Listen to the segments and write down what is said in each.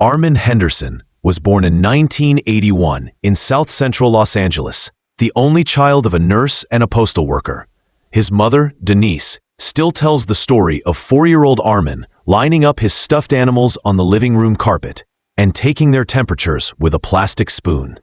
Armen Henderson was born in 1981 in South Central Los Angeles, the only child of a nurse and a postal worker. His mother, Denise, still tells the story of 4-year-old Armen lining up his stuffed animals on the living room carpet and taking their temperatures with a plastic spoon.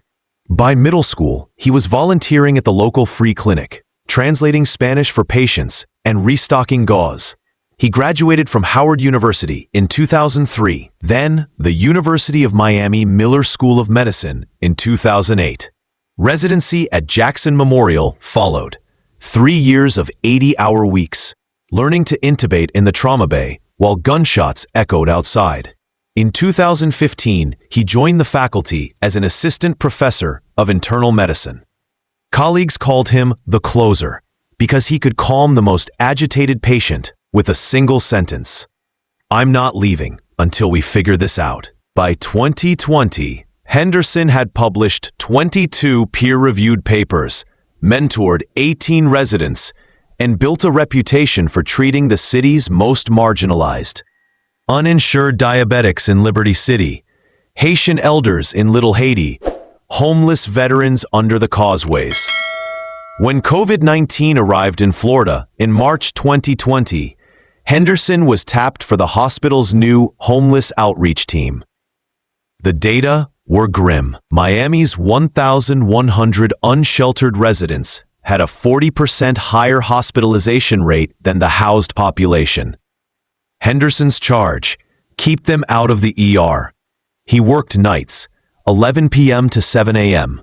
By middle school, he was volunteering at the local free clinic, translating Spanish for patients and restocking gauze. He graduated from Howard University in 2003, then the University of Miami Miller School of Medicine in 2008. Residency at Jackson Memorial followed. 3 years of 80-hour weeks, learning to intubate in the trauma bay while gunshots echoed outside. In 2015, he joined the faculty as an assistant professor of internal medicine. Colleagues called him the closer because he could calm the most agitated patient with a single sentence: "I'm not leaving until we figure this out." By 2020, Henderson had published 22 peer-reviewed papers, mentored 18 residents, and built a reputation for treating the city's most marginalized. Uninsured diabetics in Liberty City, Haitian elders in Little Haiti, homeless veterans under the causeways. When COVID-19 arrived in Florida in March 2020, Henderson was tapped for the hospital's new homeless outreach team. The data were grim. Miami's 1,100 unsheltered residents had a 40% higher hospitalization rate than the housed population. Henderson's charge: keep them out of the ER. He worked nights, 11 p.m. to 7 a.m.,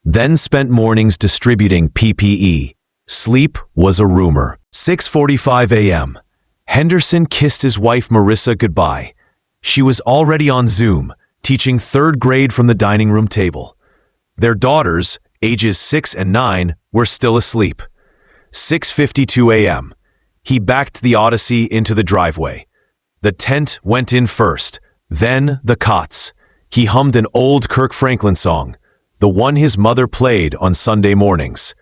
then spent mornings distributing PPE. Sleep was a rumor. 6:45 a.m. Henderson kissed his wife Marissa goodbye. She was already on Zoom, teaching 3rd grade from the dining room table. Their daughters, ages 6 and 9, were still asleep. 6:52 a.m. He backed the Odyssey into the driveway. The tent went in first, then the cots. He hummed an old Kirk Franklin song, the one his mother played on Sunday mornings.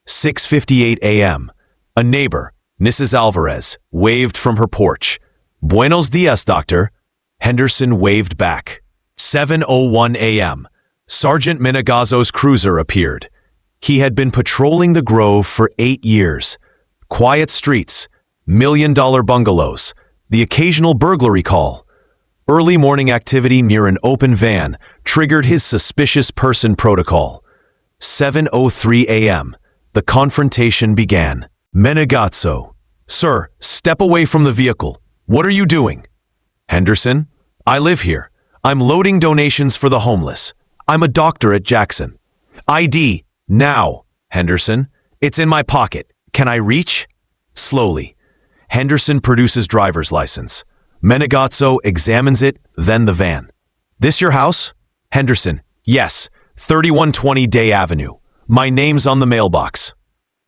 6:58 a.m. A neighbor, Mrs. Alvarez, waved from her porch. "Buenos dias, doctor." Henderson waved back. 7:01 a.m. Sergeant Menegazzo's cruiser appeared. He had been patrolling the Grove for 8 years. Quiet streets, million-dollar bungalows, the occasional burglary call. Early morning activity near an open van triggered his suspicious person protocol. 7:03 a.m. The confrontation began. Menegazzo: "Sir, step away from the vehicle. What are you doing?" Henderson: "I live here. I'm loading donations for the homeless. I'm a doctor at Jackson." "ID, now." Henderson: "It's in my pocket. Can I reach?" Slowly. Henderson produces driver's license. Menegazzo examines it, then the van. "This your house?" Henderson: "Yes, 3120 Day Avenue. My name's on the mailbox."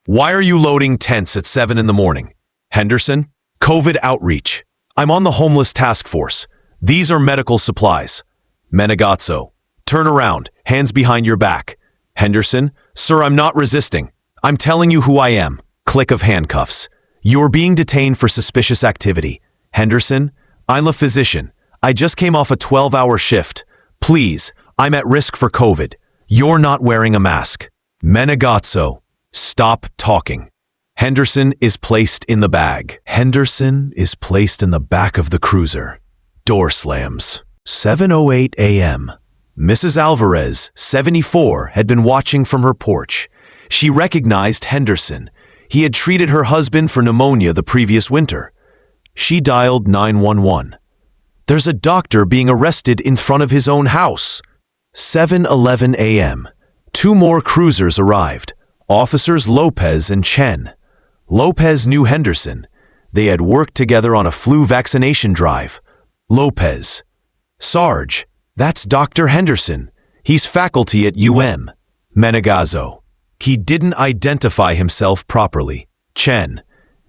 "Why are you loading tents at 7 in the morning?" Henderson: "COVID outreach. I'm on the homeless task force. These are medical supplies." Menegazzo: "Turn around, hands behind your back." Henderson: "Sir, I'm not resisting. I'm telling you who I am." Click of handcuffs. "You're being detained for suspicious activity." Henderson: "I'm a physician. I just came off a 12-hour shift. Please, I'm at risk for COVID. You're not wearing a mask." Menegazzo: "Stop talking." Henderson is placed in the bag. Henderson is placed in the back of the cruiser. Door slams. 7:08 a.m. Mrs. Alvarez, 74, had been watching from her porch. She recognized Henderson. He had treated her husband for pneumonia the previous winter. She dialed 911. "There's a doctor being arrested in front of his own house." 7:11 a.m. 2 more cruisers arrived, Officers Lopez and Chen. Lopez knew Henderson. They had worked together on a flu vaccination drive. Lopez: "Sarge, that's Dr. Henderson. He's faculty at UM." Menegazzo: "He didn't identify himself properly." Chen: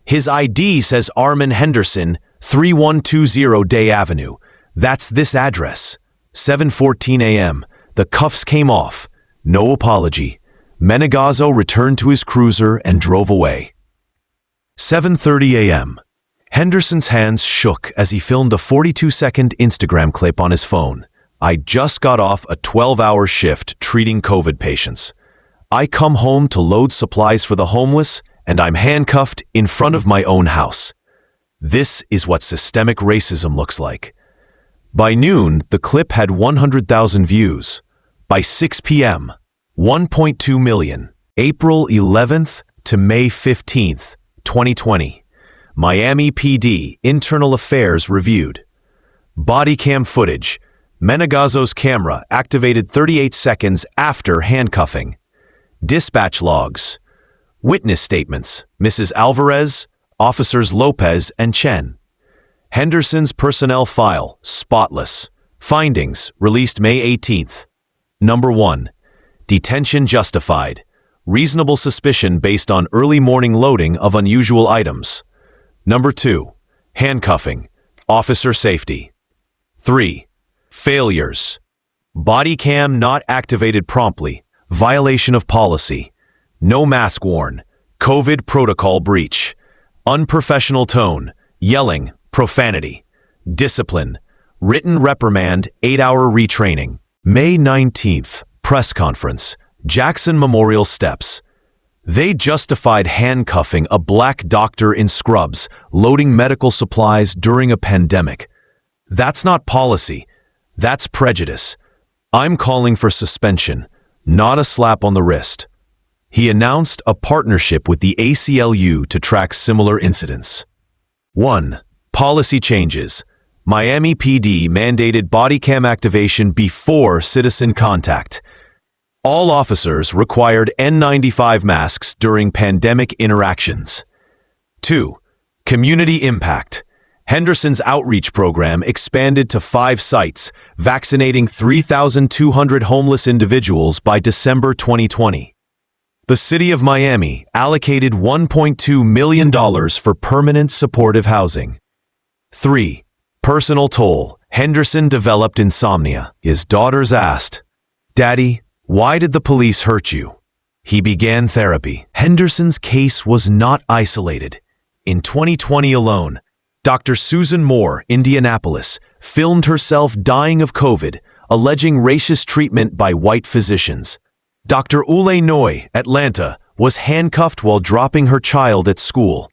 "His ID says Armen Henderson, 3120 Day Avenue. That's this address." 7:14 a.m. The cuffs came off. No apology. Menegazzo returned to his cruiser and drove away. 7:30 a.m. Henderson's hands shook as he filmed a 42-second Instagram clip on his phone. I just got off a 12-hour shift treating COVID patients. I come home to load supplies for the homeless, and I'm handcuffed in front of my own house. This is what systemic racism looks like. By noon, the clip had 100,000 views. By 6 p.m., 1.2 million. April 11th to May 15th, 2020. Miami PD Internal Affairs reviewed. Body cam footage. Menegazzo's camera activated 38 seconds after handcuffing. Dispatch logs. Witness statements. Mrs. Alvarez, Officers Lopez and Chen. Henderson's personnel file, spotless. Findings, released May 18th. Number 1. Detention justified. Reasonable suspicion based on early morning loading of unusual items. Number 2. Handcuffing. Officer safety. 3. Failures. Body cam not activated promptly. Violation of policy. No mask worn. COVID protocol breach. Unprofessional tone. Yelling. Profanity. Discipline. Written reprimand. 8-hour retraining. May 19th. Press conference. Jackson Memorial Steps. They justified handcuffing a black doctor in scrubs, loading medical supplies during a pandemic. That's not policy. That's prejudice. I'm calling for suspension, not a slap on the wrist. He announced a partnership with the ACLU to track similar incidents. 1. Policy changes. Miami PD mandated body cam activation before citizen contact. All officers required N95 masks during pandemic interactions. 2. Community impact. Henderson's outreach program expanded to 5 sites, vaccinating 3,200 homeless individuals by December 2020. The city of Miami allocated $1.2 million for permanent supportive housing. 3. Personal toll. Henderson developed insomnia. His daughters asked, "Daddy, why did the police hurt you?" He began therapy. Henderson's case was not isolated. In 2020 alone, Dr. Susan Moore, Indianapolis, filmed herself dying of COVID, alleging racist treatment by white physicians. Dr. Ule Noy, Atlanta, was handcuffed while dropping her child at school.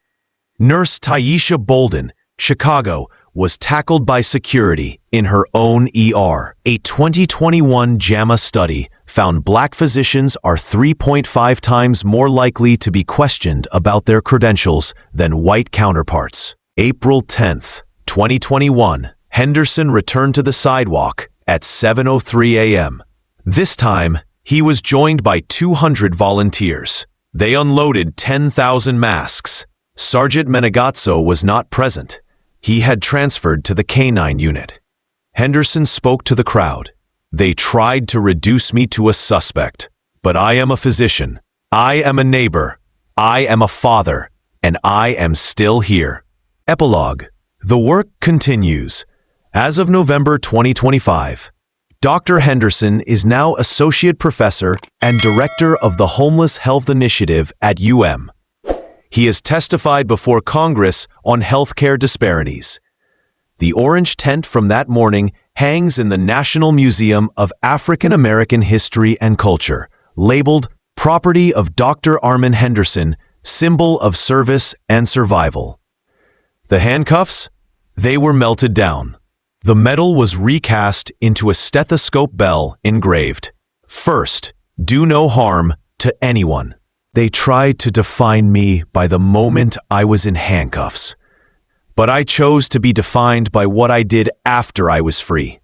Nurse Taisha Bolden, Chicago, was tackled by security in her own ER. A 2021 JAMA study found black physicians are 3.5 times more likely to be questioned about their credentials than white counterparts. April 10th, 2021, Henderson returned to the sidewalk at 7:03 a.m. This time, he was joined by 200 volunteers. They unloaded 10,000 masks. Sergeant Menegazzo was not present. He had transferred to the K-9 unit. Henderson spoke to the crowd. "They tried to reduce me to a suspect, but I am a physician. I am a neighbor. I am a father, and I am still here." Epilogue. The work continues. As of November 2025, Dr. Henderson is now Associate Professor and Director of the Homeless Health Initiative at UM. He has testified before Congress on healthcare disparities. The orange tent from that morning hangs in the National Museum of African American History and Culture, labeled Property of Dr. Armen Henderson, Symbol of Service and Survival. The handcuffs? They were melted down. The metal was recast into a stethoscope bell engraved, "First, do no harm to anyone." They tried to define me by the moment I was in handcuffs. But I chose to be defined by what I did after I was free.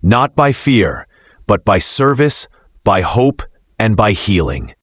Not by fear, but by service, by hope, and by healing.